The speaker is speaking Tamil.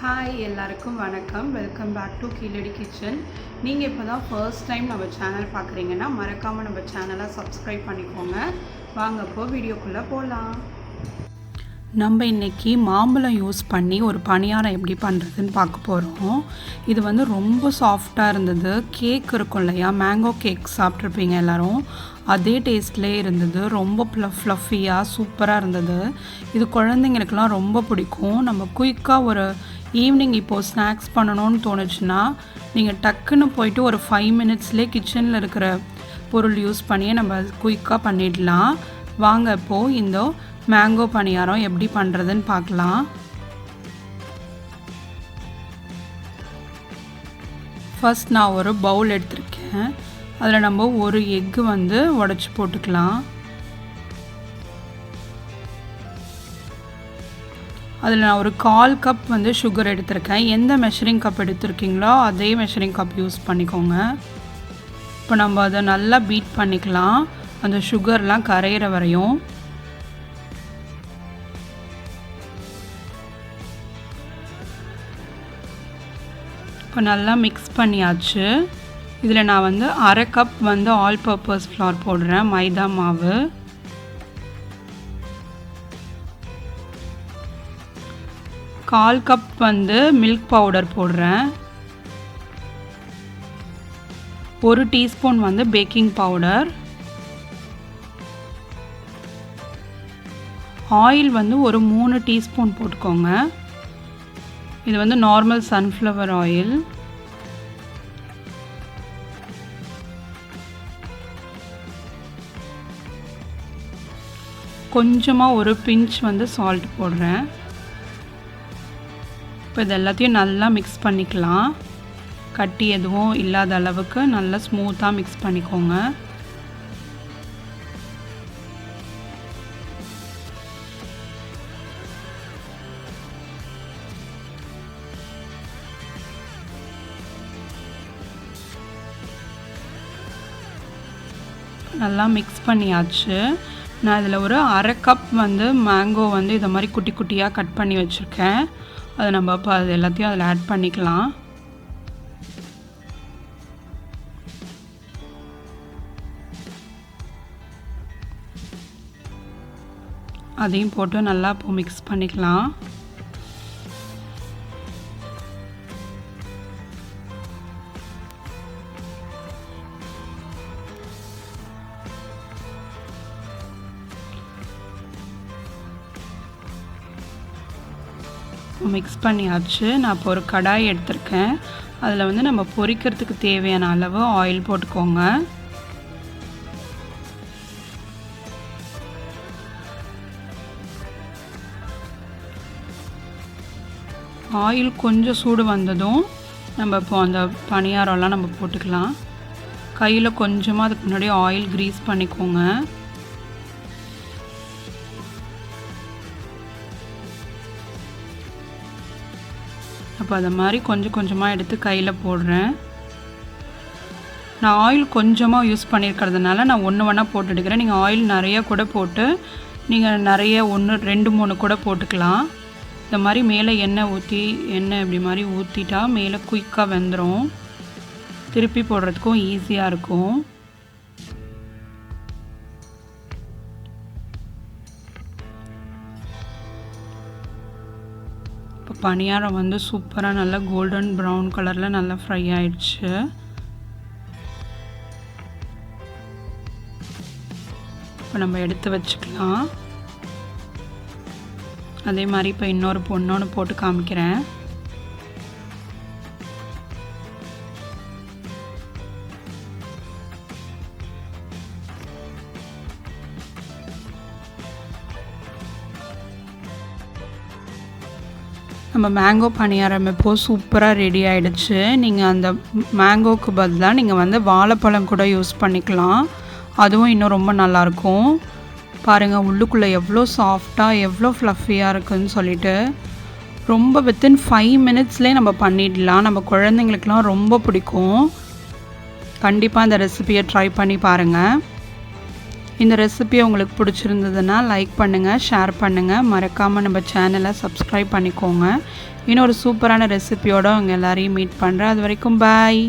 ஹாய் எல்லாருக்கும் வணக்கம். Welcome back to Keezhadi kitchen. நீங்கள் இப்போ தான் ஃபர்ஸ்ட் டைம் நம்ம சேனல் பார்க்குறீங்கன்னா மறக்காமல் நம்ம சேனலை சப்ஸ்கிரைப் பண்ணிக்கோங்க. வாங்க இப்போ வீடியோக்குள்ளே போகலாம். நம்ம இன்றைக்கி மாம்பழம் யூஸ் பண்ணி ஒரு பணியாரம் எப்படி பண்ணுறதுன்னு பார்க்க போகிறோம். இது வந்து ரொம்ப சாஃப்டாக இருந்தது. கேக் இருக்கும் இல்லையா, மேங்கோ கேக் சாப்பிட்ருப்பீங்க எல்லோரும், அதே டேஸ்ட்லேயே இருந்தது. ரொம்ப ஃப்ளஃபியாக சூப்பராக இருந்தது. இது குழந்தைங்களுக்கெல்லாம் ரொம்ப பிடிக்கும். நம்ம குயிக்காக ஒரு ஈவினிங் இப்போது ஸ்நாக்ஸ் பண்ணணும்னு தோணுச்சுன்னா நீங்கள் டக்குன்னு போயிட்டு ஒரு 5 மினிட்ஸ்லேயே கிச்சனில் இருக்கிற பொருள் யூஸ் பண்ணியே நம்ம குயிக்காக பண்ணிடலாம். வாங்க இப்போது இந்த மேங்கோ பணியாரம் எப்படி பண்ணுறதுன்னு பார்க்கலாம். ஃபர்ஸ்ட் நான் ஒரு பவுல் எடுத்திருக்கேன். அதில் நம்ம ஒரு எக்கு வந்து உடச்சி போட்டுக்கலாம். அதில் நான் ஒரு 1/4 கப் வந்து சுகர் எடுத்திருக்கேன். எந்த மெஷரிங் கப் எடுத்திருக்கீங்களோ அதே மெஷரிங் கப் யூஸ் பண்ணிக்கோங்க. இப்போ நம்ம அதை நல்லா பீட் பண்ணிக்கலாம், அந்த சுகர்லாம் கரையிற வரையும். இப்போ நல்லா மிக்ஸ் பண்ணியாச்சு. இதில் நான் வந்து 1/2 கப் வந்து ஆல் பர்பஸ் ஃப்ளார் போடுறேன், மைதா மாவு. 1/4 கப் வந்து மில்க் பவுடர் போடுறேன். 1 டீஸ்பூன் வந்து பேக்கிங் பவுடர். ஆயில் வந்து ஒரு 3 டீஸ்பூன் போட்டுக்கோங்க. இது வந்து நார்மல் சன்ஃப்ளவர் ஆயில். கொஞ்சமாக ஒரு பிஞ்ச் வந்து சால்ட் போடுறேன். இப்போ இது எல்லாத்தையும் நல்லா மிக்ஸ் பண்ணிக்கலாம். கட்டி எதுவும் இல்லாத அளவுக்கு நல்லா ஸ்மூத்தாக மிக்ஸ் பண்ணிக்கோங்க. நல்லா மிக்ஸ் பண்ணியாச்சு. நான் இதில் ஒரு 1/2 கப் வந்து மேங்கோ வந்து இதை மாதிரி குட்டி குட்டியாக கட் பண்ணி வச்சுருக்கேன். அதை நம்ம இப்போ அது எல்லாத்தையும் அதில் ஆட் பண்ணிக்கலாம். அதையும் போட்டு நல்லா இப்போ மிக்ஸ் பண்ணிக்கலாம். மிக்ஸ் பண்ணியாச்சு. நான் இப்போ ஒரு கடாய் எடுத்திருக்கேன். அதில் வந்து நம்ம பொரிக்கிறதுக்கு தேவையான அளவு ஆயில் போட்டுக்கோங்க. ஆயில் கொஞ்சம் சூடு வந்ததும் நம்ம இப்போ அந்த பணியாரம்லாம் நம்ம போட்டுக்கலாம். கையில் கொஞ்சமாக அதுக்கு முன்னாடி ஆயில் க்ரீஸ் பண்ணிக்கோங்க. அப்போ அதை மாதிரி கொஞ்சம் கொஞ்சமாக எடுத்து கையில் போடுறேன். நான் ஆயில் கொஞ்சமாக யூஸ் பண்ணியிருக்கிறதுனால நான் ஒன்று போட்டு எடுக்கிறேன். நீங்கள் ஆயில் நிறைய கூட போட்டு நீங்கள் நிறைய 1, 2, 3 கூட போட்டுக்கலாம். இந்த மாதிரி மேலே எண்ணெய் இப்படி மாதிரி ஊற்றிட்டா மேலே குயிக்காக வெந்துடும். திருப்பி போடுறதுக்கும் ஈஸியாக இருக்கும். இப்போ பணியாரம் வந்து சூப்பராக நல்லா கோல்டன் ப்ரௌன் கலரில் நல்லா ஃப்ரை ஆயிடுச்சு. இப்போ நம்ம எடுத்து வச்சுக்கலாம். அதே மாதிரி இப்போ இன்னொன்று போட்டு காமிக்கிறேன். நம்ம மேங்கோ பணியாரம் இப்போது சூப்பராக ரெடி ஆகிடுச்சு. நீங்கள் அந்த மேங்கோவுக்கு பதிலாக நீங்கள் வந்து வாழைப்பழம் கூட யூஸ் பண்ணிக்கலாம். அதுவும் இன்னும் ரொம்ப நல்லாயிருக்கும். பாருங்கள் உள்ளுக்குள்ளே எவ்வளோ சாஃப்டாக எவ்வளோ ஃப்ளஃபியாக இருக்குதுன்னு சொல்லிட்டு. ரொம்ப வித்தின் 5 மினிட்ஸ்லேயே நம்ம பண்ணிடலாம். நம்ம குழந்தைங்களுக்கெலாம் ரொம்ப பிடிக்கும். கண்டிப்பாக இந்த ரெசிபியை ட்ரை பண்ணி பாருங்கள். இந்த ரெசிபி உங்களுக்கு பிடிச்சிருந்ததுன்னா லைக் பண்ணுங்கள், ஷேர் பண்ணுங்கள், மறக்காமல் நம்ம சேனலை சப்ஸ்கிரைப் பண்ணிக்கோங்க. இன்னொரு சூப்பரான ரெசிபியோடு உங்கள் எல்லாரையும் மீட் பண்ணுறேன். அது வரைக்கும் பாய்.